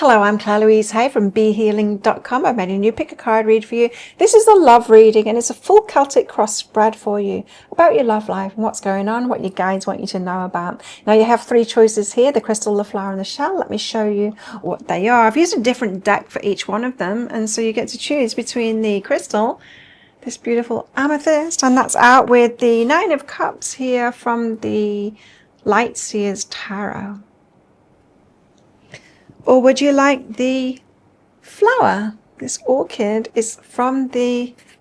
Hello, I'm Claire Louise Hay from BeHealing.com. I've made a new pick a card read for you. This is a love reading and it's a full Celtic Cross spread for you about your love life and what's going on, what your guides want you to know about. Now you have three choices here, the crystal, the flower and the shell. Let me show you what they are. I've used a different deck for each one of them, and so you get to choose between the crystal, this beautiful amethyst, and that's out with the Nine of Cups here from the Lightseer's Tarot. Or would you like the flower? This orchid is from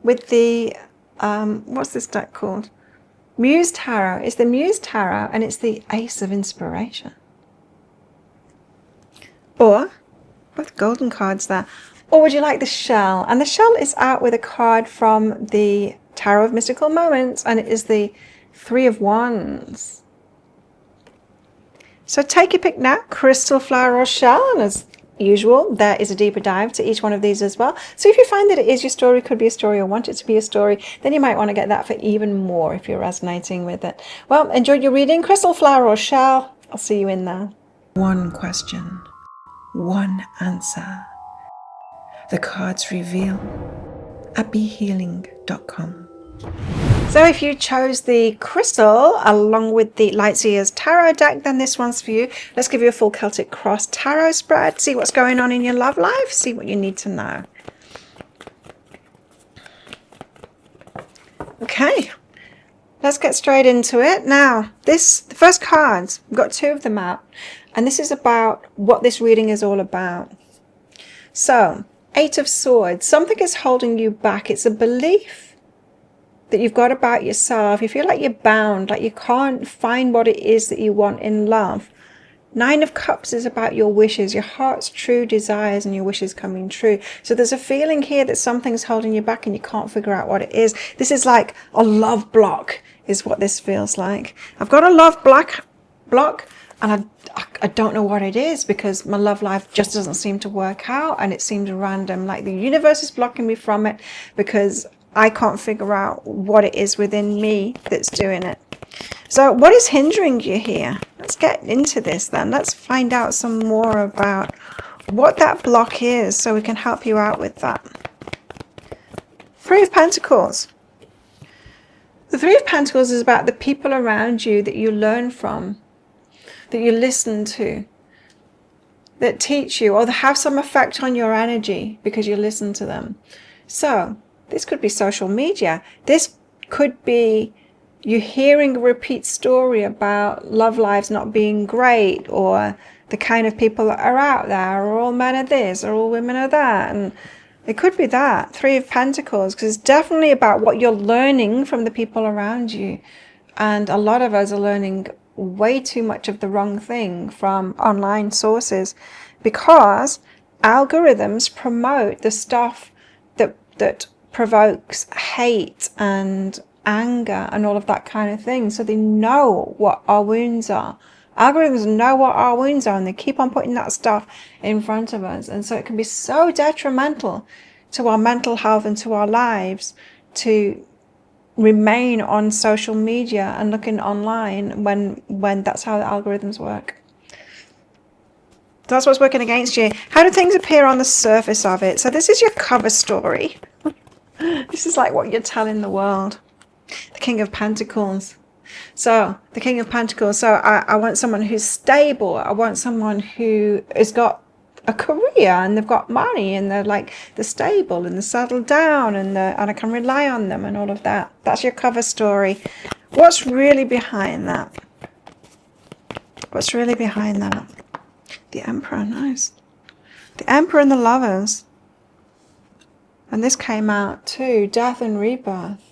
with the, what's this deck called? Muse Tarot. It's the Muse Tarot and it's the Ace of Inspiration. Or, with golden cards there. Or would you like the shell? And the shell is out with a card from the Tarot of Mystical Moments, and it is the Three of Wands. So take your pick now, crystal, flower or shell, and as usual there is a deeper dive to each one of these as well. So if you find that it is your story, could be a story, or want it to be a story, then you might want to get that for even more if you're resonating with it. Well, enjoyed your reading, crystal, flower or shell. I'll see you in there. One question, one answer. The cards reveal at BeHealing.com. So if you chose the crystal along with the Lightseer's Tarot deck, then this one's for you. Let's give you a full Celtic Cross tarot spread. See what's going on in your love life. See what you need to know. Okay, let's get straight into it. Now, the first cards, we've got two of them out. And this is about what this reading is all about. So, Eight of Swords. Something is holding you back. It's a belief that you've got about yourself. You feel like you're bound, like you can't find what it is that you want in love. Nine of Cups is about your wishes, your heart's true desires and your wishes coming true. So there's a feeling here that something's holding you back and you can't figure out what it is. This is like a love block is what this feels like. I've got a love block and I don't know what it is, because my love life just doesn't seem to work out and it seems random, like the universe is blocking me from it because I can't figure out what it is within me that's doing it. So what is hindering you here? Let's get into this then. Let's find out some more about what that block is so we can help you out with that. Three of Pentacles. The Three of Pentacles is about the people around you that you learn from, that you listen to, that teach you or that have some effect on your energy because you listen to them. So this could be social media. This could be you hearing a repeat story about love lives not being great, or the kind of people that are out there, or all men are this, or all women are that. And it could be that. Three of Pentacles, because it's definitely about what you're learning from the people around you. And a lot of us are learning way too much of the wrong thing from online sources, because algorithms promote the stuff that provokes hate and anger and all of that kind of thing. So they know what our wounds are. Algorithms know what our wounds are, and they keep on putting that stuff in front of us. And so it can be so detrimental to our mental health and to our lives to remain on social media and looking online when that's how the algorithms work. That's what's working against you. How do things appear on the surface of it? So this is your cover story. This is like what you're telling the world. The King of Pentacles. So the King of Pentacles. So I want someone who's stable. I want someone who has got a career and they've got money and they're stable and they're settled down and I can rely on them and all of that. That's your cover story. What's really behind that? What's really behind that? The Emperor. Nice. The Emperor and the Lovers. And this came out too, Death and Rebirth.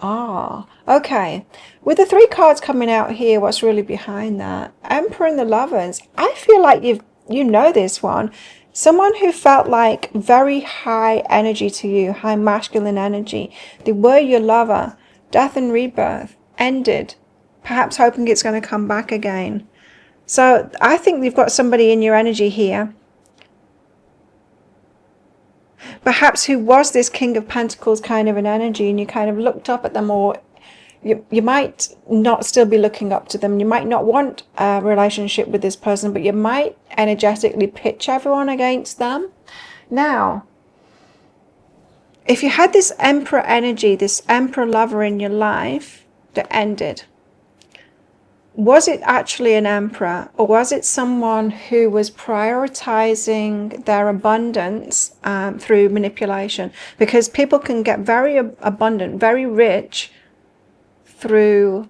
Ah, okay. With the three cards coming out here, what's really behind that? Emperor and the Lovers. I feel like you know this one. Someone who felt like very high energy to you, high masculine energy. They were your lover. Death and Rebirth. Ended. Perhaps hoping it's going to come back again. So I think you've got somebody in your energy here, perhaps who was this King of Pentacles kind of an energy, and you kind of looked up at them, or You might not still be looking up to them. You might not want a relationship with this person, but you might energetically pitch everyone against them. Now, if you had this Emperor energy, this Emperor lover in your life that ended, was it actually an emperor, or was it someone who was prioritizing their abundance through manipulation? Because people can get very abundant, very rich through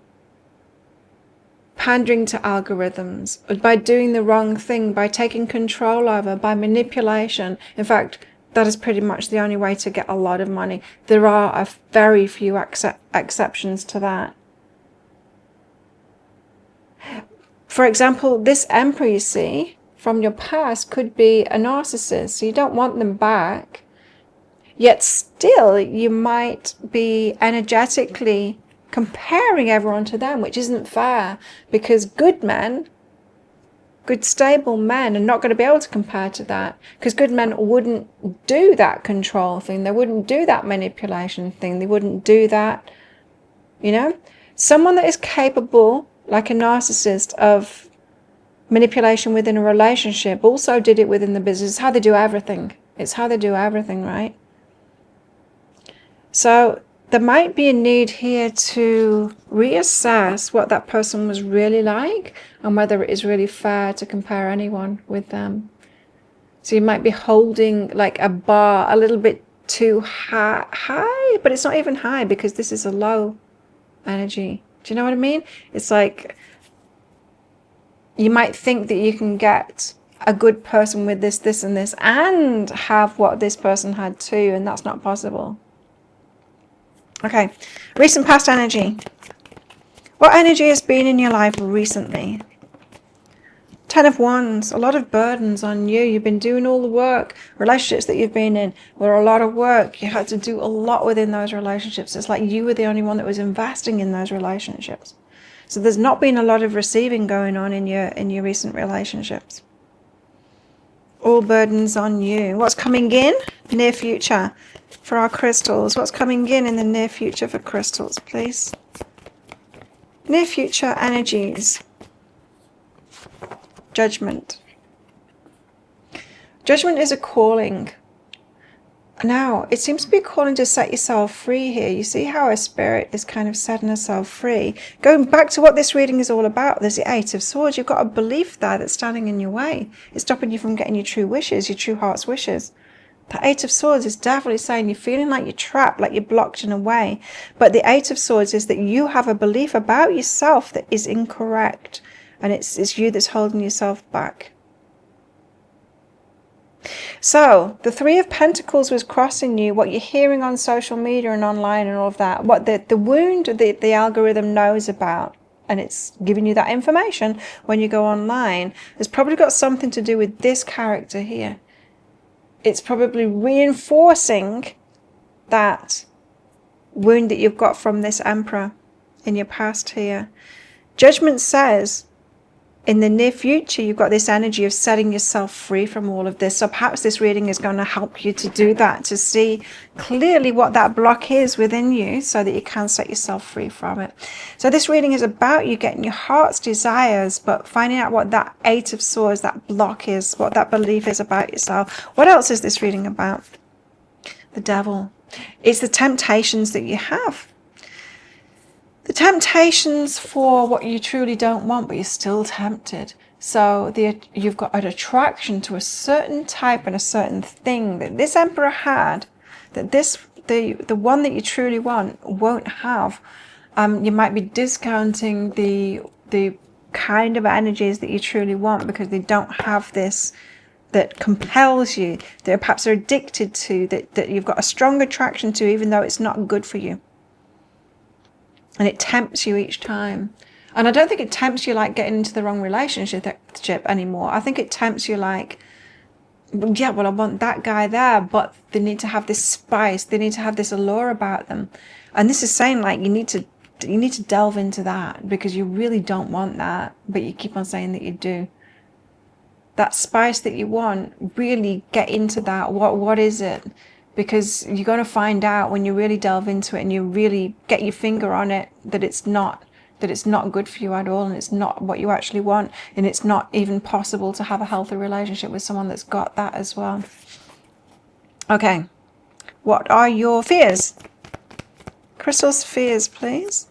pandering to algorithms, by doing the wrong thing, by taking control over, by manipulation. In fact, that is pretty much the only way to get a lot of money. There are a very few exceptions to that. For example, this emperor you see from your past could be a narcissist, so you don't want them back. Yet still, you might be energetically comparing everyone to them, which isn't fair, because good men, good stable men, are not going to be able to compare to that, because good men wouldn't do that control thing. They wouldn't do that manipulation thing. They wouldn't do that, Someone that is capable, like a narcissist, of manipulation within a relationship also did it within the business. It's how they do everything. It's how they do everything, right? So there might be a need here to reassess what that person was really like and whether it is really fair to compare anyone with them. So you might be holding like a bar a little bit too high, but it's not even high because this is a low energy. Do you know what I mean? It's like you might think that you can get a good person with this, this, and this, and have what this person had too, and that's not possible. Okay, recent past energy. What energy has been in your life recently? 10 of Wands, a lot of burdens on you. You've been doing all the work. Relationships that you've been in were a lot of work. You had to do a lot within those relationships. It's like you were the only one that was investing in those relationships. So there's not been a lot of receiving going on in your recent relationships. All burdens on you. What's coming in? Near future for our crystals. What's coming in the near future for crystals, please? Near future energies. Judgment. Judgment is a calling. Now, it seems to be a calling to set yourself free here. You see how a spirit is kind of setting herself free. Going back to what this reading is all about, there's the 8 of Swords. You've got a belief there that's standing in your way. It's stopping you from getting your true wishes, your true heart's wishes. The 8 of Swords is definitely saying you're feeling like you're trapped, like you're blocked in a way. But the 8 of Swords is that you have a belief about yourself that is incorrect. And it's you that's holding yourself back. So, the 3 of Pentacles was crossing you, what you're hearing on social media and online and all of that, what the wound the algorithm knows about, and it's giving you that information when you go online, has probably got something to do with this character here. It's probably reinforcing that wound that you've got from this Emperor in your past here. Judgment says, in the near future, you've got this energy of setting yourself free from all of this. So perhaps this reading is going to help you to do that, to see clearly what that block is within you so that you can set yourself free from it. So this reading is about you getting your heart's desires, but finding out what that 8 of Swords, that block is, what that belief is about yourself. What else is this reading about? The Devil. It's the temptations that you have. The temptations for what you truly don't want, but you're still tempted. So you've got an attraction to a certain type and a certain thing that this Emperor had, that the one that you truly want won't have. You might be discounting the kind of energies that you truly want because they don't have this that compels you, that perhaps are addicted to, that you've got a strong attraction to, even though it's not good for you. And it tempts you each time. And I don't think it tempts you like getting into the wrong relationship anymore. I think it tempts you like, yeah, well, I want that guy there, but they need to have this spice. They need to have this allure about them. And this is saying like you need to delve into that because you really don't want that, but you keep on saying that you do. That spice that you want, really get into that. What is it? because you're going to find out when you really delve into it and you really get your finger on it that it's not good for you at all, and it's not what you actually want, and it's not even possible to have a healthy relationship with someone that's got that as well. Okay, what are your fears? Crystal's fears, please.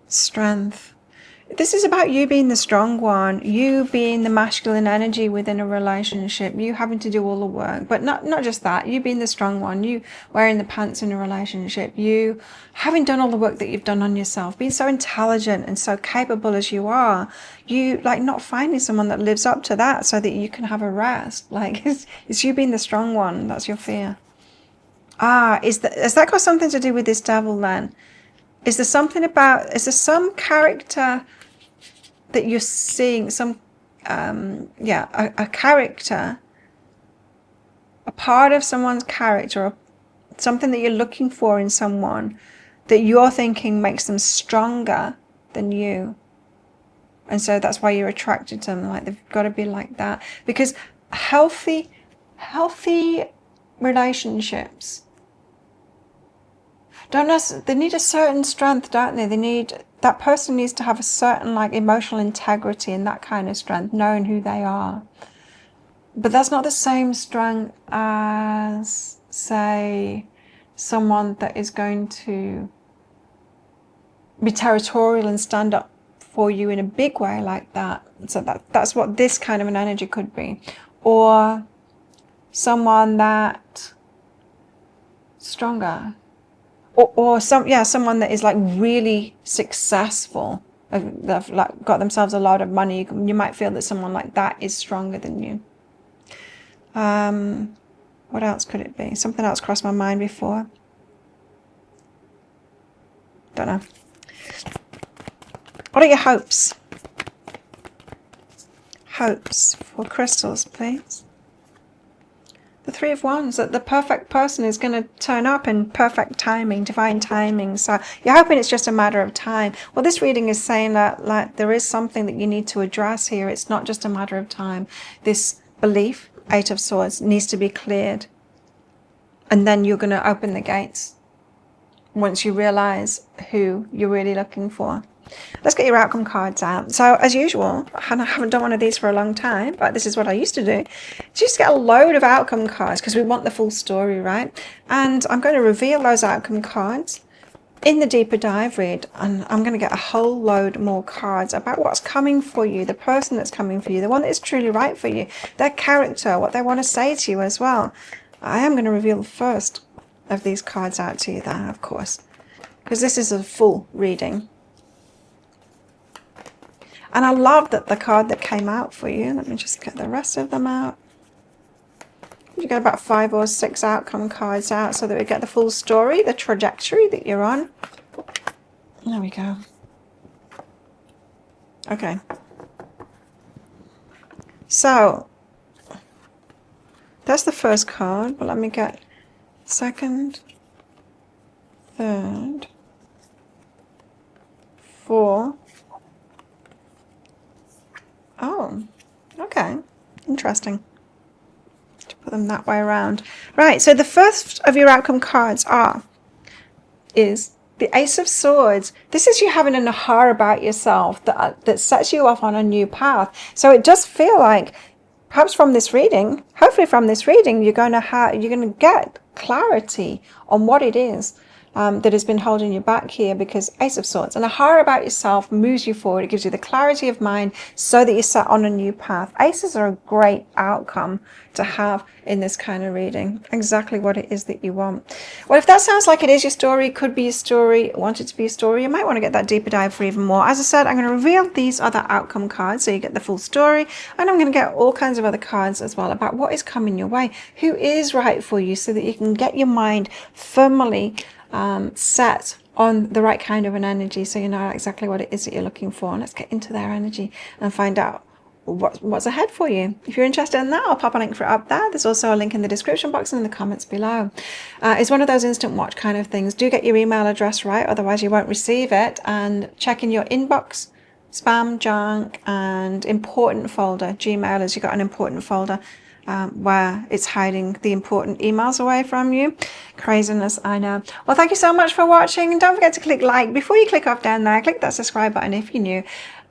Strength. This is about you being the strong one, you being the masculine energy within a relationship, you having to do all the work, but not just that, you being the strong one, you wearing the pants in a relationship, you having done all the work that you've done on yourself, being so intelligent and so capable as you are, you like not finding someone that lives up to that so that you can have a rest. Like it's you being the strong one. That's your fear. Has that got something to do with this devil then? Is there some character that you're seeing, a character, a part of someone's character, or something that you're looking for in someone that you're thinking makes them stronger than you? And so that's why you're attracted to them, like they've got to be like that. Because healthy relationships they need a certain strength, don't they? That person needs to have a certain like emotional integrity and that kind of strength, knowing who they are. But that's not the same strength as, say, someone that is going to be territorial and stand up for you in a big way like that. So that's what this kind of an energy could be. Or someone that stronger. Or someone that is like really successful, they've like got themselves a lot of money. You might feel that someone like that is stronger than you. What else could it be? Something else crossed my mind before. Don't know. What are your hopes? Hopes for crystals, please. The Three of Wands, that the perfect person is going to turn up in perfect timing, divine timing. So you're hoping it's just a matter of time. Well, this reading is saying that like there is something that you need to address here. It's not just a matter of time. This belief, Eight of Swords, needs to be cleared. And then you're going to open the gates once you realize who you're really looking for. Let's get your outcome cards out. So as usual, I haven't done one of these for a long time, but this is what I used to do. Just get a load of outcome cards because we want the full story, right? And I'm going to reveal those outcome cards in the deeper dive read, and I'm going to get a whole load more cards about what's coming for you, the person that's coming for you, the one that is truly right for you, their character, what they want to say to you as well. I am going to reveal the first of these cards out to you then, of course, because this is a full reading. And I love that the card that came out for you. Let me just get the rest of them out. You get about 5 or 6 outcome cards out so that we get the full story, the trajectory that you're on. There we go. Okay. So, that's the first card. But let me get second, third, fourth. Oh, okay. Interesting. To put them that way around. Right, so the first of your outcome cards is the Ace of Swords. This is you having an aha about yourself that sets you off on a new path. So it does feel like, perhaps from this reading, hopefully from this reading, you're going to get clarity on what it is that has been holding you back here, because Ace of Swords, and a aha about yourself moves you forward. It gives you the clarity of mind so that you're set on a new path. Aces are a great outcome to have in this kind of reading. Exactly what it is that you want. Well, if that sounds like it is your story, could be your story, want it to be your story, you might want to get that deeper dive for even more. As I said, I'm going to reveal these other outcome cards so you get the full story, and I'm going to get all kinds of other cards as well about what is coming your way, who is right for you, so that you can get your mind firmly set on the right kind of an energy, so you know exactly what it is that you're looking for. And let's get into their energy and find out what's ahead for you. If you're interested in that, I'll pop a link for it up there. There's also a link in the description box and in the comments below. It's one of those instant watch kind of things. Do get your email address right, otherwise you won't receive it, and check in your inbox spam, junk, and important folder. Gmail is, you've got an important folder where it's hiding the important emails away from you. Craziness, I know. Well, thank you so much for watching, and don't forget to click like. Before you click off down there, click that subscribe button if you're new.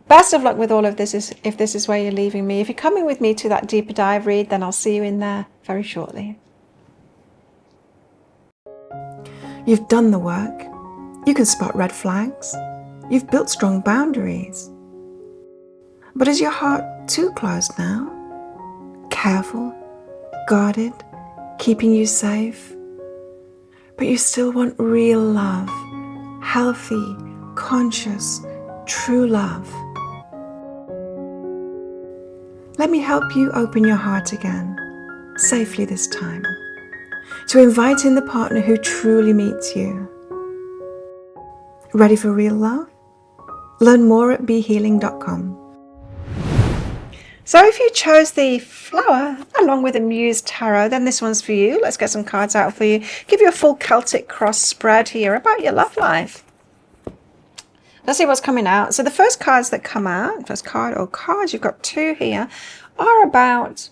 Best of luck with all of this if this is where you're leaving me. If you're coming with me to that deeper dive read, then I'll see you in there very shortly. You've done the work. You can spot red flags. You've built strong boundaries. But is your heart too closed now? Careful, guarded, keeping you safe? But you still want real love, healthy, conscious, true love. Let me help you open your heart again, safely this time, to invite in the partner who truly meets you. Ready for real love? Learn more at BeHealing.com. So if you chose the flower along with the Muse Tarot, then this one's for you. Let's get some cards out for you. Give you a full Celtic Cross spread here about your love life. Let's see what's coming out. So the first cards that come out, first card or cards, you've got two here, are about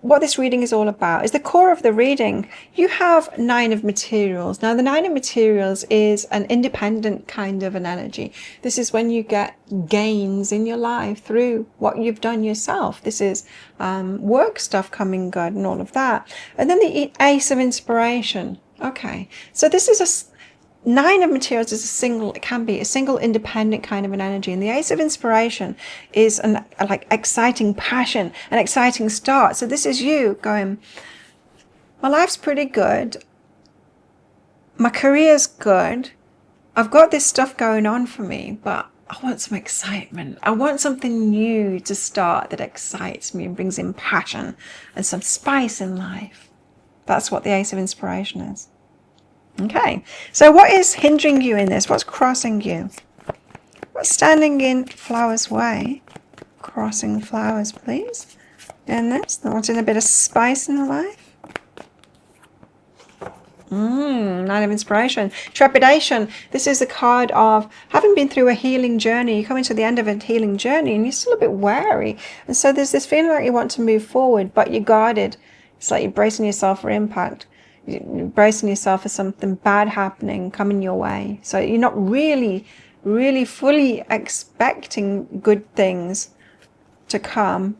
what this reading is all about. Is the core of the reading. You have 9 of materials. Now the 9 of materials is an independent kind of an energy. This is when you get gains in your life through what you've done yourself. This is work stuff coming good and all of that. And then the Ace of Inspiration. Okay, so this is a 9 of materials is it can be a single independent kind of an energy. And the Ace of Inspiration is a exciting passion, an exciting start. So this is you going, my life's pretty good. My career's good. I've got this stuff going on for me, but I want some excitement. I want something new to start that excites me and brings in passion and some spice in life. That's what the Ace of Inspiration is. Okay, so what is hindering you in this? What's crossing you? What's standing in flowers' way? Crossing flowers, please. In this, wanting a bit of spice in the life. 9 of Inspiration. Trepidation. This is the card of having been through a healing journey. You're coming to the end of a healing journey and you're still a bit wary. And so there's this feeling like you want to move forward, but you're guarded. It's like you're bracing yourself for impact. You're bracing yourself for something bad happening, coming your way. So you're not really fully expecting good things to come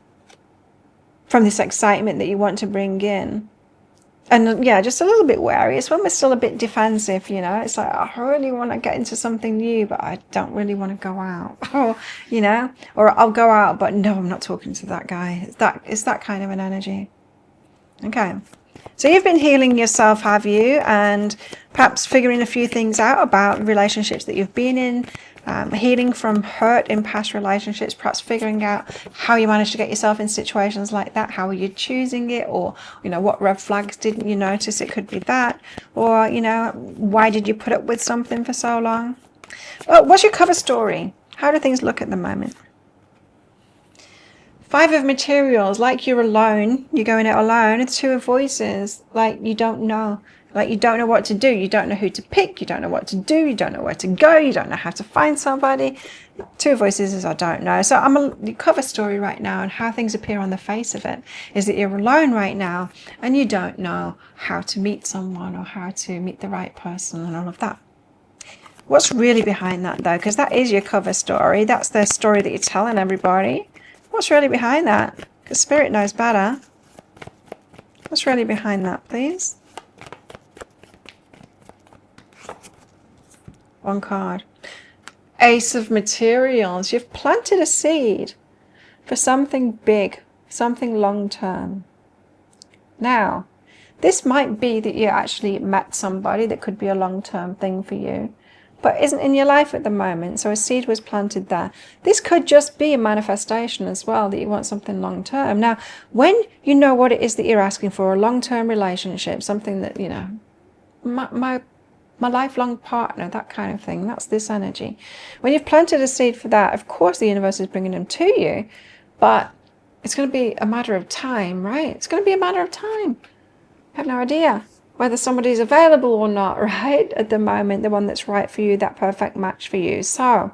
from this excitement that you want to bring in. And yeah, just a little bit wary. It's when we're still a bit defensive, you know. It's like, I really want to get into something new, but I don't really want to go out. Or, you know, or I'll go out, but no, I'm not talking to that guy. It's that kind of an energy. Okay. So you've been healing yourself, have you? And perhaps figuring a few things out about relationships that you've been in, healing from hurt in past relationships, perhaps figuring out how you managed to get yourself in situations like that. How are you choosing it? Or, you know, what red flags didn't you notice? It could be that. Or, you know, why did you put up with something for so long? Well, what's your cover story? How do things look at the moment? 5 of materials, like you're alone, you're going out alone. And 2 of voices, like you don't know what to do. You don't know who to pick. You don't know what to do. You don't know where to go. You don't know how to find somebody. 2 of voices is I don't know. So the cover story right now and how things appear on the face of it is that you're alone right now and you don't know how to meet someone or how to meet the right person and all of that. What's really behind that though? Because that is your cover story. That's the story that you're telling everybody. What's really behind that? Because Spirit knows better. What's really behind that, please? 1 card. Ace of Materials. You've planted a seed for something big, something long-term. Now, this might be that you actually met somebody that could be a long-term thing for you, but isn't in your life at the moment. So a seed was planted there. This could just be a manifestation as well, that you want something long term. Now, when you know what it is that you're asking for, a long-term relationship, something that, you know, my lifelong partner, that kind of thing, that's this energy. When you've planted a seed for that, of course the universe is bringing them to you, but it's going to be a matter of time, right? It's going to be a matter of time. I have no idea whether somebody's available or not, right? At the moment, the one that's right for you, that perfect match for you. So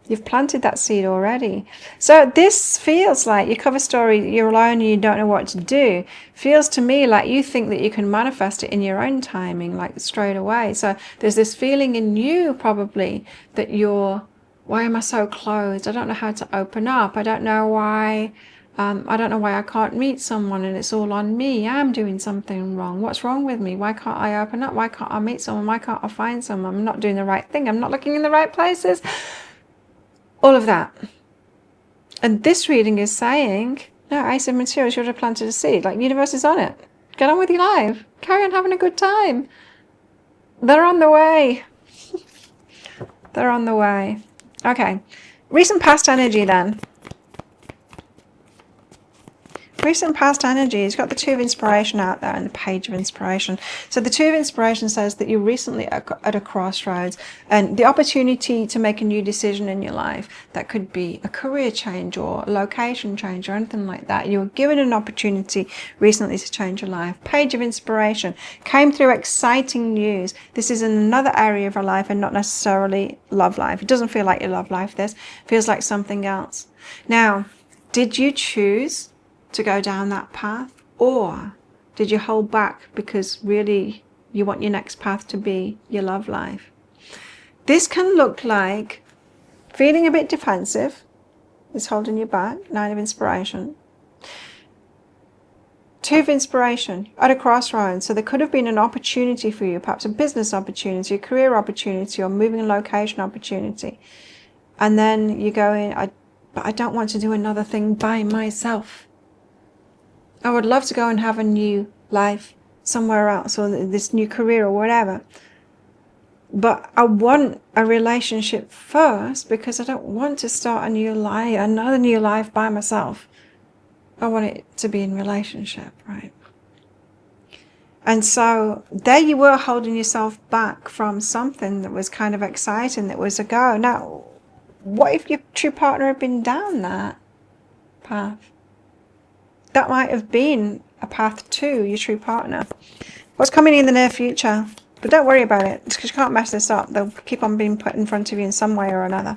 You've planted that seed already. So this feels like your cover story, you're alone and you don't know what to do, feels to me like you think that you can manifest it in your own timing, like straight away. So there's this feeling in you probably that why am I so closed? I don't know how to open up. I don't know why I can't meet someone, and it's all on me. I'm doing something wrong. What's wrong with me? Why can't I open up? Why can't I meet someone? Why can't I find someone? I'm not doing the right thing. I'm not looking in the right places. All of that. And this reading is saying, no, Ace of Materials, you should have planted a seed. Like, universe is on it. Get on with your life. Carry on having a good time. They're on the way. They're on the way. Okay. Recent past energy then. Recent past energy. It's got the Two of Inspiration out there and the Page of Inspiration. So the Two of Inspiration says that you're recently at a crossroads, and the opportunity to make a new decision in your life. That could be a career change or a location change or anything like that. You were given an opportunity recently to change your life. Page of Inspiration came through exciting news. This is in another area of your life and not necessarily love life. It doesn't feel like your love life. This feels like something else. Now, did you choose to go down that path, or did you hold back because really you want your next path to be your love life? This can look like feeling a bit defensive. It's holding you back. Nine of Inspiration. Two of Inspiration at a crossroads. So there could have been an opportunity for you, perhaps a business opportunity, a career opportunity, or moving location opportunity, and then you go in, but I don't want to do another thing by myself. I would love to go and have a new life somewhere else, or this new career or whatever. But I want a relationship first because I don't want to start another new life by myself. I want it to be in relationship, right? And so there you were holding yourself back from something that was kind of exciting, that was a go. Now, what if your true partner had been down that path? That might have been a path to your true partner. What's coming in the near future? But don't worry about it, because you can't mess this up. They'll keep on being put in front of you in some way or another.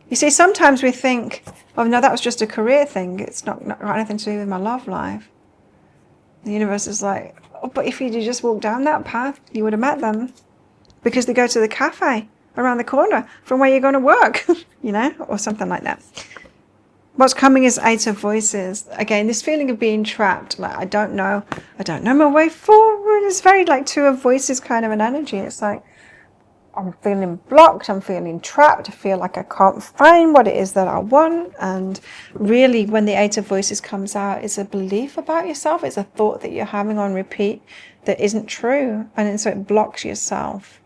You see, sometimes we think, oh no, that was just a career thing. It's not got anything to do with my love life. The universe is like, oh, but if you just walked down that path, you would have met them. Because they go to the cafe around the corner from where you're going to work, or something like that. What's coming is Eight of Voices. Again, this feeling of being trapped. Like, I don't know my way forward. It's very like Two of Voices kind of an energy. It's like, I'm feeling blocked. I'm feeling trapped. I feel like I can't find what it is that I want. And really, when the Eight of Voices comes out, it's a belief about yourself. It's a thought that you're having on repeat that isn't true. And so it blocks yourself.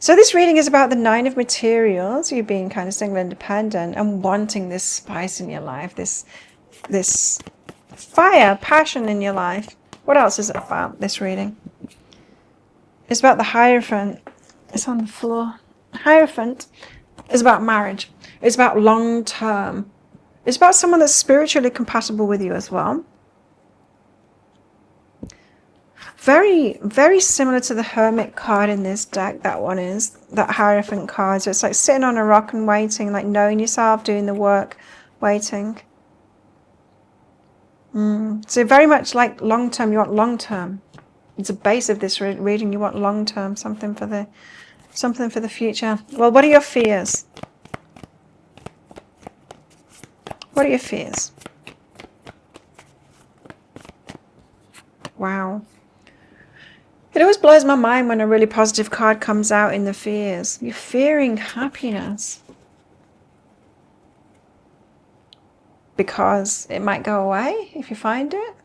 So this reading is about the Nine of Materials, you being kind of single independent and wanting this spice in your life, this fire, passion in your life. What else is it about, this reading? It's about the Hierophant. It's on the floor. Hierophant is about marriage. It's about long term. It's about someone that's spiritually compatible with you as well. Very, very similar to the Hermit card in this deck, that one is, that Hierophant card. So it's like sitting on a rock and waiting, like knowing yourself, doing the work, waiting. So very much like long term, you want long term. It's a base of this reading, you want long term, something for the future. Well, what are your fears? What are your fears? Wow. It always blows my mind when a really positive card comes out in the fears. You're fearing happiness. Because it might go away if you find it.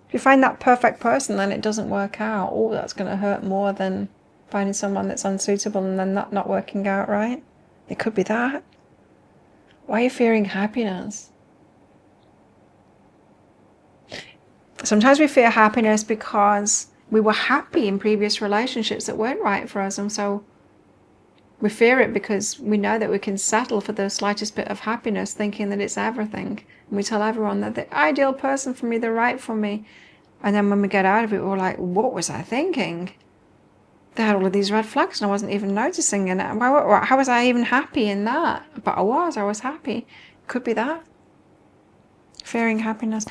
If you find that perfect person, then it doesn't work out. Oh, that's going to hurt more than finding someone that's unsuitable and then not working out, right? It could be that. Why are you fearing happiness? Sometimes we fear happiness because we were happy in previous relationships that weren't right for us, and so we fear it because we know that we can settle for the slightest bit of happiness, thinking that it's everything. And we tell everyone that the ideal person for me, they're right for me. And then when we get out of it, we're like, what was I thinking? they had all of these red flags and I wasn't even noticing. And how was I even happy in that? But I was happy. Could be that. Fearing happiness.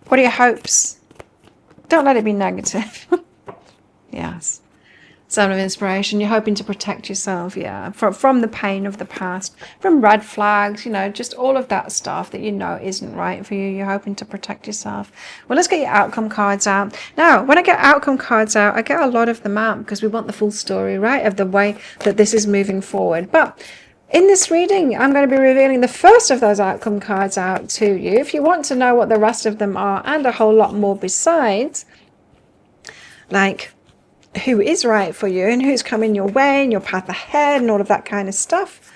What are your hopes? Don't let it be negative. Yes. Zone of inspiration. You're hoping to protect yourself, yeah, from the pain of the past, from red flags, just all of that stuff that isn't right for you. You're hoping to protect yourself. Well, let's get your outcome cards out. Now, when I get outcome cards out, I get a lot of them out because we want the full story, right, of the way that this is moving forward. But in this reading, I'm going to be revealing the first of those outcome cards out to you. If you want to know what the rest of them are and a whole lot more besides, like who is right for you and who's coming your way and your path ahead and all of that kind of stuff,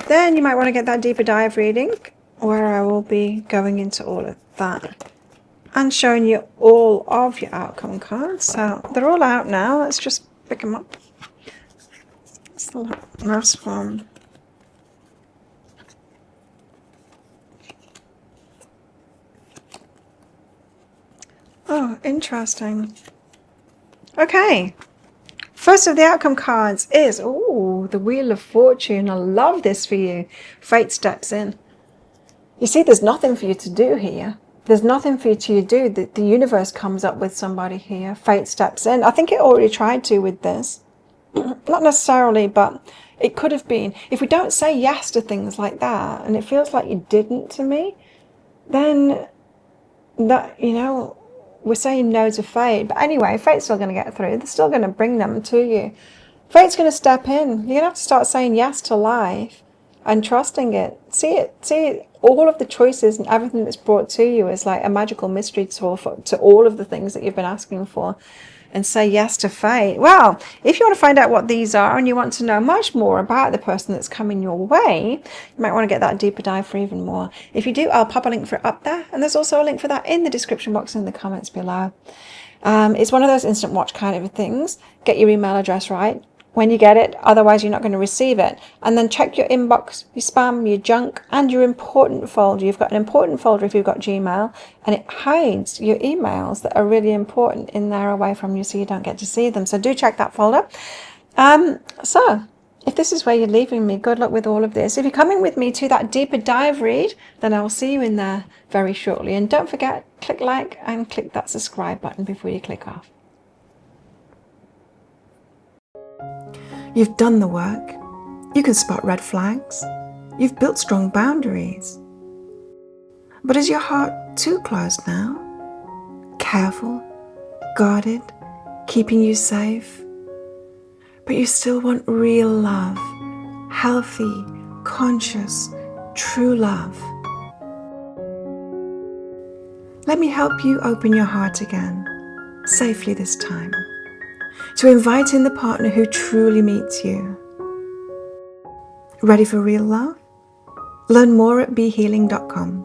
then you might want to get that deeper dive reading where I will be going into all of that and showing you all of your outcome cards. So they're all out now. Let's just pick them up. That's the last one. Oh, interesting. Okay. First of the outcome cards is, the Wheel of Fortune. I love this for you. Fate steps in. You see, there's nothing for you to do here. There's nothing for you to do. The universe comes up with somebody here. Fate steps in. I think it already tried to with this. Not necessarily, but it could have been. If we don't say yes to things like that, and it feels like you didn't to me, then that, we're saying no to fate. But anyway, fate's still going to get through. They're still going to bring them to you. Fate's going to step in. You're going to have to start saying yes to life and trusting it. See all of the choices and everything that's brought to you is like a magical mystery tour to all of the things that you've been asking for. And say yes to fate. Well, if you want to find out what these are and you want to know much more about the person that's coming your way, you might want to get that deeper dive for even more. If you do, I'll pop a link for it up there. And there's also a link for that in the description box and in the comments below. It's one of those instant watch kind of things. Get your email address right when you get it, otherwise you're not going to receive it. And then check your inbox, your spam, your junk, and your important folder. You've got an important folder if you've got Gmail, and it hides your emails that are really important in there away from you so you don't get to see them. So do check that folder. So if this is where you're leaving me, good luck with all of this. If you're coming with me to that deeper dive read, then I will see you in there very shortly. And don't forget, click like and click that subscribe button before you click off. You've done the work. You can spot red flags. You've built strong boundaries. But is your heart too closed now? Careful, guarded, keeping you safe? But you still want real love, healthy, conscious, true love. Let me help you open your heart again, safely this time, to invite in the partner who truly meets you. Ready for real love? Learn more at behealing.com.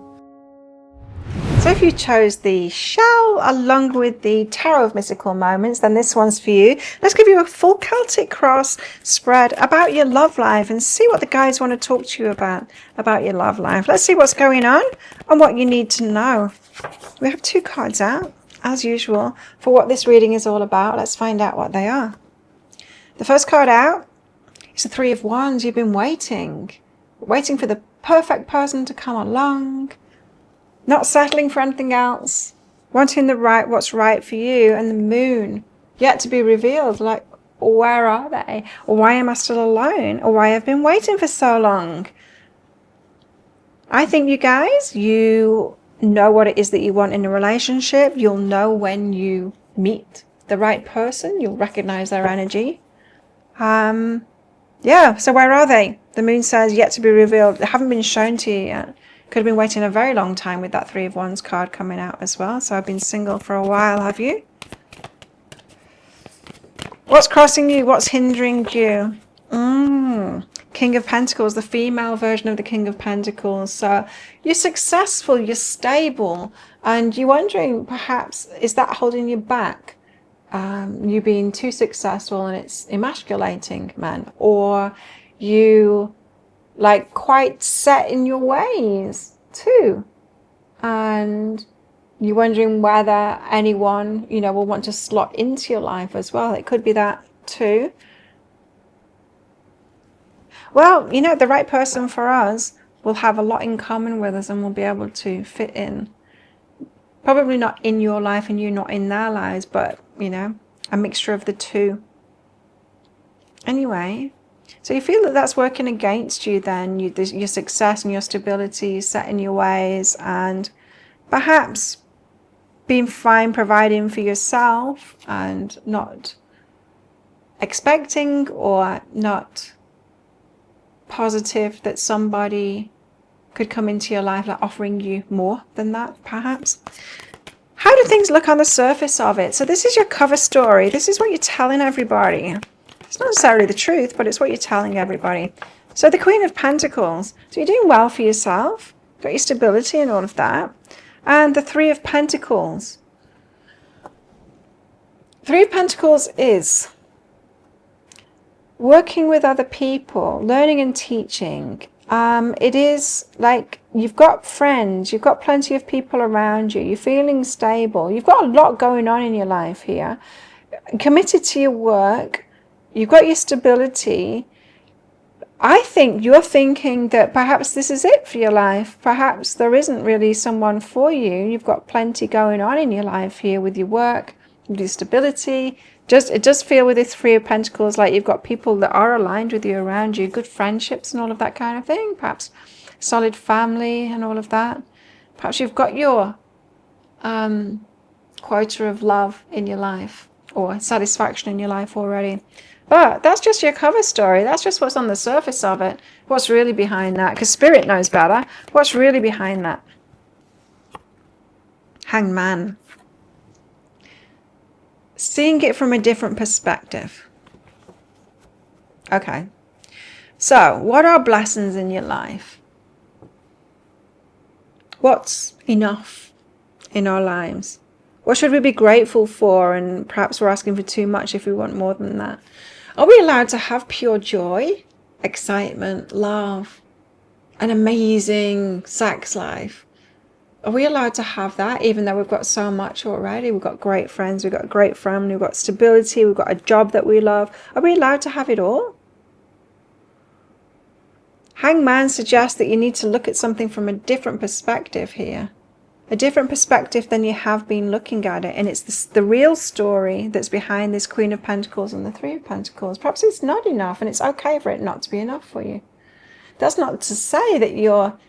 So if you chose the shell along with the Tarot of Mystical Moments, then this one's for you. Let's give you a full Celtic Cross spread about your love life and see what the guides want to talk to you about your love life. Let's see what's going on and what you need to know. We have 2 cards out, as usual, for what this reading is all about. Let's find out what they are. The first card out is the 3 of Wands. You've been waiting for the perfect person to come along, not settling for anything else, wanting what's right for you. And the moon yet to be revealed, like, where are they? Or why am I still alone? Or why have I been waiting for so long? I think you guys, you know what it is that you want in a relationship. You'll know when you meet the right person. You'll recognize their energy. Yeah, so where are they? The moon says yet to be revealed. They haven't been shown to you yet. Could have been waiting a very long time with that 3 of Wands card coming out as well. So I've been single for a while, have you? What's crossing you? What's hindering you? King of Pentacles, the female version of the King of Pentacles. So you're successful, you're stable, and you're wondering perhaps, is that holding you back? You being too successful and it's emasculating, man, or you like quite set in your ways too, and you're wondering whether anyone will want to slot into your life as well. It could be that 2. Well, you know, the right person for us will have a lot in common with us and will be able to fit in. Probably not in your life and you not in their lives, but, you know, a mixture of the two. Anyway, so you feel that that's working against you then, your success and your stability, set in your ways, and perhaps being fine providing for yourself and not expecting or not positive that somebody could come into your life like offering you more than that, perhaps. How do things look on the surface of it? So this is your cover story. This is what you're telling everybody. It's not necessarily the truth, but it's what you're telling everybody. So the Queen of Pentacles. So you're doing well for yourself. Got your stability and all of that. And the Three of Pentacles. Three of Pentacles is working with other people, learning and teaching. It is like you've got friends, you've got plenty of people around you, you're feeling stable, you've got a lot going on in your life here. Committed to your work, you've got your stability. I think you're thinking that perhaps this is it for your life. Perhaps there isn't really someone for you. You've got plenty going on in your life here with your work, with your stability. It does feel with the Three of Pentacles like you've got people that are aligned with you around you, good friendships and all of that kind of thing, perhaps solid family and all of that. Perhaps you've got your quota of love in your life or satisfaction in your life already. But that's just your cover story. That's just what's on the surface of it. What's really behind that? Because Spirit knows better. What's really behind that? Hanged Man. Seeing it from a different perspective. Okay. So, what are blessings in your life? What's enough in our lives? What should we be grateful for? And perhaps we're asking for too much if we want more than that. Are we allowed to have pure joy, excitement, love, an amazing sex life? Are we allowed to have that even though we've got so much already? We've got great friends, we've got a great family, we've got stability, we've got a job that we love. Are we allowed to have it all? Hanged Man suggests that you need to look at something from a different perspective here. A different perspective than you have been looking at it. And it's the real story that's behind this Queen of Pentacles and the Three of Pentacles. Perhaps it's not enough and it's okay for it not to be enough for you. That's not to say that you're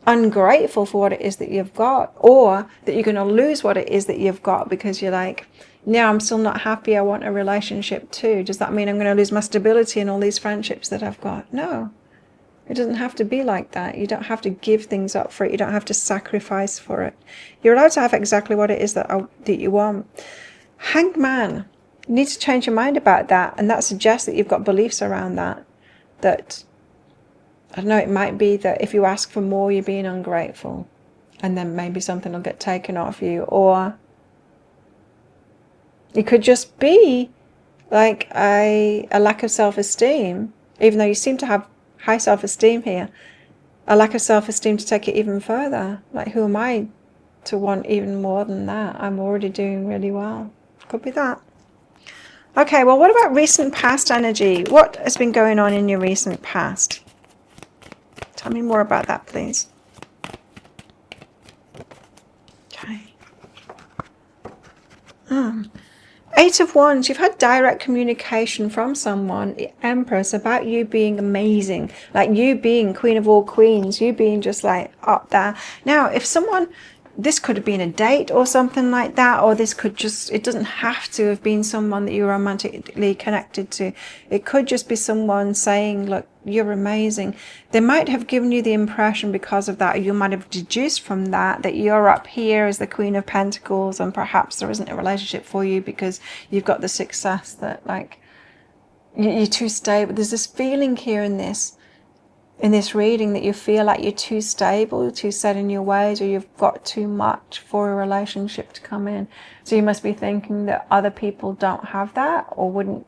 ungrateful for what it is that you've got, or that you're going to lose what it is that you've got because you're like, no, I'm still not happy, I want a relationship too. Does that mean I'm going to lose my stability and all these friendships that I've got? No, it doesn't have to be like that. You don't have to give things up for it. You don't have to sacrifice for it. You're allowed to have exactly what it is that you want. Hanged Man, you need to change your mind about that, and that suggests that you've got beliefs around that I don't know, it might be that if you ask for more, you're being ungrateful. And then maybe something will get taken off you. Or it could just be like a lack of self-esteem, even though you seem to have high self-esteem here. A lack of self-esteem to take it even further. Like, who am I to want even more than that? I'm already doing really well. Could be that. Okay, well, what about recent past energy? What has been going on in your recent past? Tell me more about that, please. Okay. 8 of Wands. You've had direct communication from someone, the Empress, about you being amazing. Like you being Queen of all queens. You being just like up there. Now, if someone... This could have been a date or something like that, or this could just, it doesn't have to have been someone that you're romantically connected to. It could just be someone saying, look, you're amazing. They might have given you the impression because of that, or you might have deduced from that, that you're up here as the Queen of Pentacles and perhaps there isn't a relationship for you because you've got the success that like, you're too stable. There's this feeling here in this reading that you feel like you're too stable, too set in your ways, or you've got too much for a relationship to come in. So you must be thinking that other people don't have that, or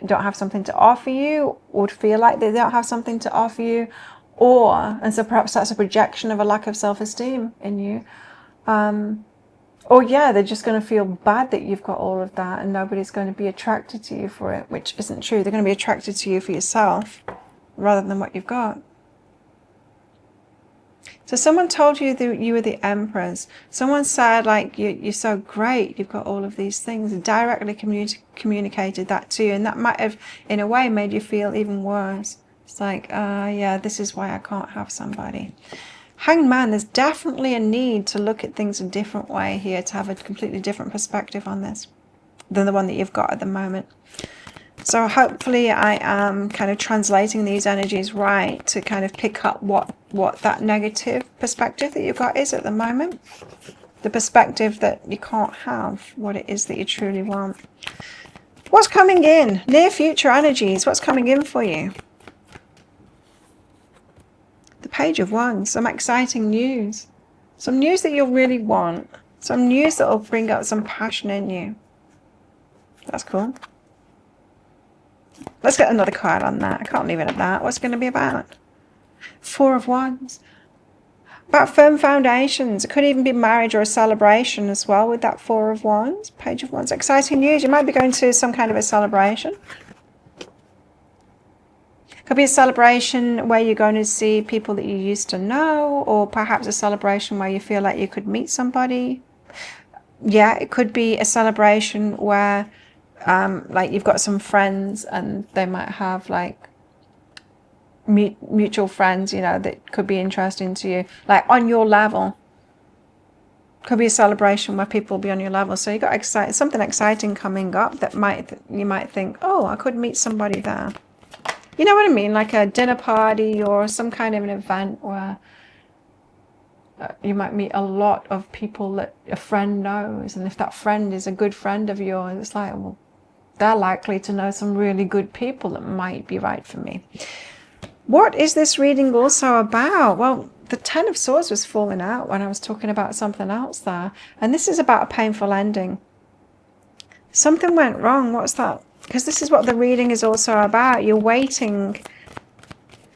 don't have something to offer you, or would feel like they don't have something to offer you, and so perhaps that's a projection of a lack of self-esteem in you. Or yeah, they're just going to feel bad that you've got all of that and nobody's going to be attracted to you for it, which isn't true. They're going to be attracted to you for yourself rather than what you've got. So someone told you that you were the Empress. Someone said, like, you're so great, you've got all of these things, and directly communicated that to you. And that might have, in a way, made you feel even worse. It's like, yeah, this is why I can't have somebody. Hanged Man, there's definitely a need to look at things a different way here, to have a completely different perspective on this than the one that you've got at the moment. So hopefully I am kind of translating these energies right to kind of pick up what that negative perspective that you've got is at the moment. The perspective that you can't have what it is that you truly want. What's coming in? Near future energies. What's coming in for you? The Page of Wands. Some exciting news. Some news that you'll really want. Some news that will bring up some passion in you. That's cool. Let's get another card on that. I can't leave it at that. What's it going to be about? Four of Wands. About firm foundations. It could even be marriage or a celebration as well with that Four of Wands. Page of Wands. Exciting news. You might be going to some kind of a celebration. Could be a celebration where you're going to see people that you used to know, or perhaps a celebration where you feel like you could meet somebody. Yeah, it could be a celebration where like you've got some friends and they might have like mutual friends, you know, that could be interesting to you, like on your level. Could be a celebration where people will be on your level. So you got something exciting coming up that you might think, oh, I could meet somebody there. You know what I mean? Like a dinner party or some kind of an event where you might meet a lot of people that a friend knows. And if that friend is a good friend of yours, it's like, well, they're likely to know some really good people that might be right for me. What is this reading also about? Well, the Ten of Swords was falling out when I was talking about something else there. And this is about a painful ending. Something went wrong. What's that? Because this is what the reading is also about. You're waiting.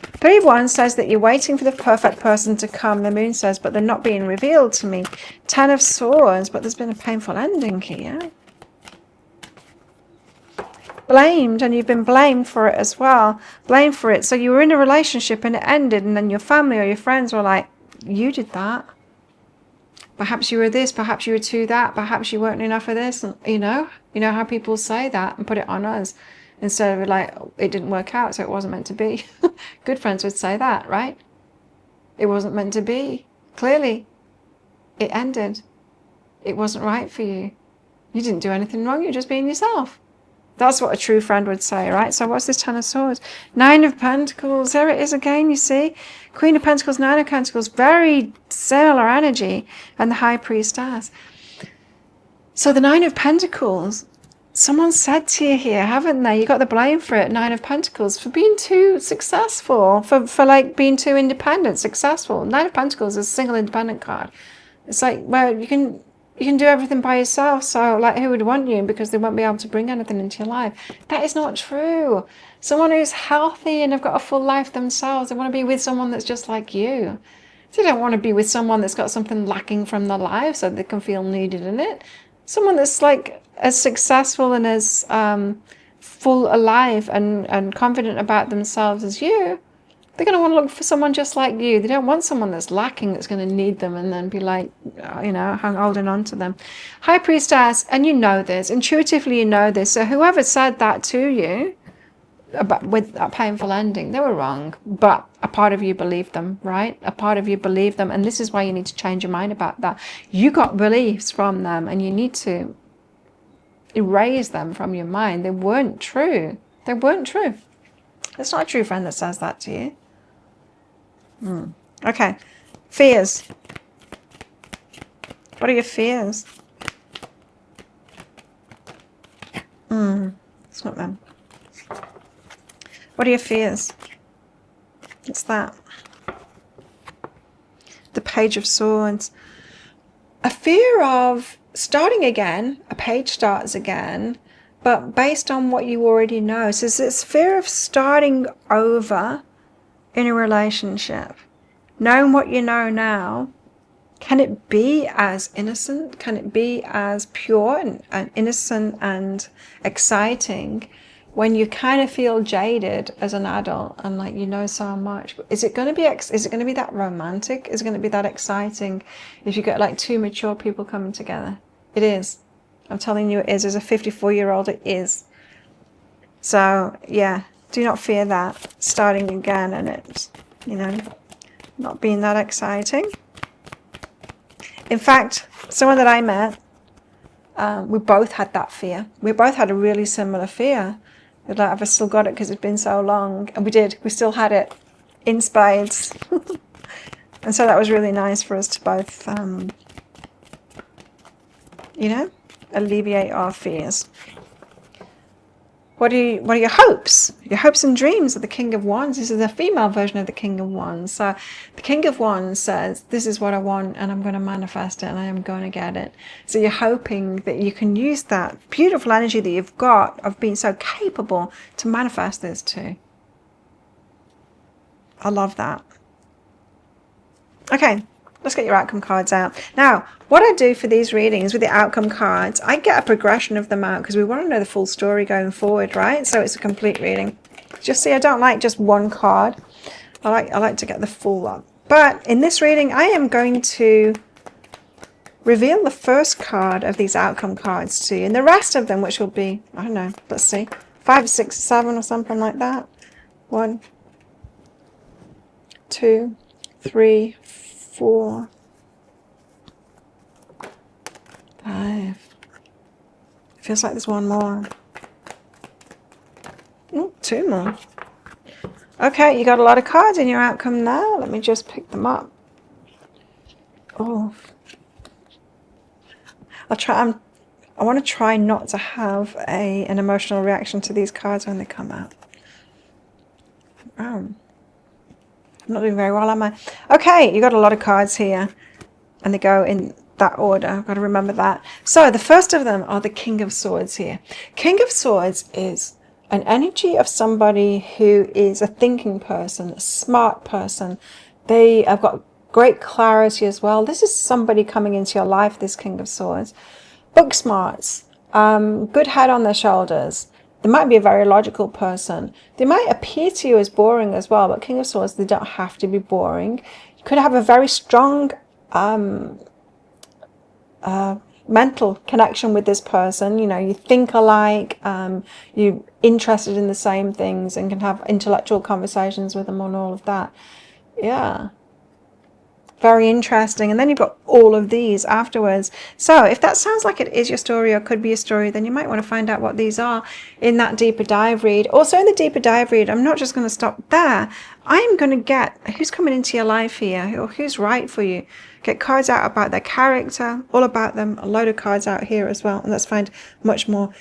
Three of Wands says that you're waiting for the perfect person to come. The Moon says, but they're not being revealed to me. Ten of Swords, but there's been a painful ending here. Blamed, and you've been blamed for it as well. Blamed for it. So you were in a relationship and it ended, and then your family or your friends were like, you did that. Perhaps you were this, perhaps you were to that, perhaps you weren't enough of this. And you know how people say that and put it on us instead of like, it didn't work out, so it wasn't meant to be. Good friends would say that, right? It wasn't meant to be. Clearly, it ended. It wasn't right for you. You didn't do anything wrong, you're just being yourself. That's what a true friend would say, right? So what's this Ten of Swords? Nine of Pentacles. There it is again, you see. Queen of Pentacles, Nine of Pentacles. Very similar energy. And the High Priestess. So the Nine of Pentacles, someone said to you here, haven't they? You got the blame for it, Nine of Pentacles, for being too successful. For like being too independent, successful. Nine of Pentacles is a single independent card. It's like, well, you can do everything by yourself, so like who would want you, because they won't be able to bring anything into your life. That is not true. Someone who's healthy and have got a full life themselves, they want to be with someone that's just like you. They don't want to be with someone that's got something lacking from their life so they can feel needed in it. Someone that's like as successful and as full alive and confident about themselves as you, they're going to want to look for someone just like you. They don't want someone that's lacking, that's going to need them and then be like, holding on to them. High Priestess, and you know this, intuitively you know this. So whoever said that to you with a painful ending, they were wrong. But a part of you believed them, right? A part of you believed them. And this is why you need to change your mind about that. You got beliefs from them and you need to erase them from your mind. They weren't true. They weren't true. It's not a true friend that says that to you. Okay. Fears. What are your fears? It's not them. What are your fears? It's that. The Page of Swords. A fear of starting again. A page starts again, but based on what you already know. So it's this fear of starting over in a relationship, knowing what you know now, Can it be as innocent? Can it be as pure and innocent and exciting when you kind of feel jaded as an adult and like you know so much? Is it going to be that romantic? Is it going to be that exciting if you get like two mature people coming together? It is. I'm telling you, it is. As a 54-year-old, it is. So yeah, do not fear that starting again and it's, you know, not being that exciting. In fact, someone that I met, we both had that fear. We both had a really similar fear. Like, have I still got it because it's been so long? And we did. We still had it in spades. And so that was really nice for us to both, you know, alleviate our fears. What are your hopes? Your hopes and dreams of the King of Wands. This is a female version of the King of Wands. So the King of Wands says, this is what I want and I'm going to manifest it and I am going to get it. So you're hoping that you can use that beautiful energy that you've got of being so capable to manifest this too. I love that. Okay. Let's get your outcome cards out. Now, what I do for these readings with the outcome cards, I get a progression of them out because we want to know the full story going forward, right? So it's a complete reading. Just see, I don't like just one card. I like to get the full lot. But in this reading, I am going to reveal the first card of these outcome cards to you. And the rest of them, which will be, I don't know, let's see, 5, 6, 7 or something like that. 1, 2, 3, 4, 5. Feels like there's one more. Oh, 2 more. Okay, you got a lot of cards in your outcome now. Let me just pick them up. Oh, I want to try not to have an emotional reaction to these cards when they come out. I'm not doing very well, am I? Okay, you got a lot of cards here, and they go in that order. I've got to remember that. So the first of them are the King of Swords here. King of Swords is an energy of somebody who is a thinking person, a smart person. They have got great clarity as well. This is somebody coming into your life, this King of Swords. Book smarts, good head on their shoulders. They might be a very logical person. They might appear to you as boring as well, but King of Swords, they don't have to be boring. You could have a very strong mental connection with this person. You know, you think alike, you're interested in the same things and can have intellectual conversations with them on all of that. Yeah. Very interesting. And then you've got all of these afterwards. So if that sounds like it is your story or could be a story, then you might want to find out what these are in that deeper dive read. Also in the deeper dive read, I'm not just going to stop there. I'm going to get who's coming into your life here or who's right for you. Get cards out about their character, all about them, a load of cards out here as well. And let's find much more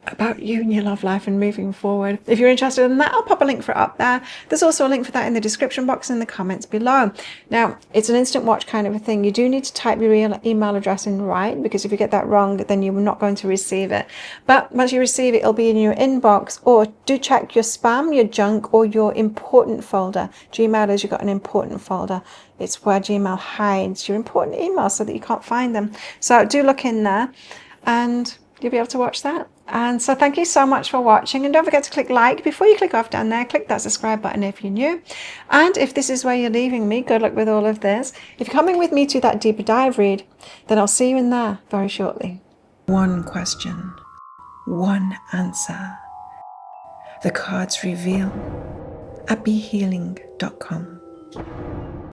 about you and your love life and moving forward. If you're interested in that, I'll pop a link for it up there. There's also a link for that in the description box in the comments below. Now, it's an instant watch kind of a thing. You do need to type your email address in right, because if you get that wrong, then you're not going to receive it. But once you receive it, it'll be in your inbox, or do check your spam, your junk, or your important folder. Gmail is, you've got an important folder. It's where Gmail hides your important emails so that you can't find them. So do look in there and you'll be able to watch that. And so thank you so much for watching, and don't forget to click like before you click off down there. Click that subscribe button if you're new, and if this is where you're leaving me, good luck with all of this. If you're coming with me to that deeper dive read, then I'll see you in there very shortly. One question, one answer. The cards reveal at BeHealing.com.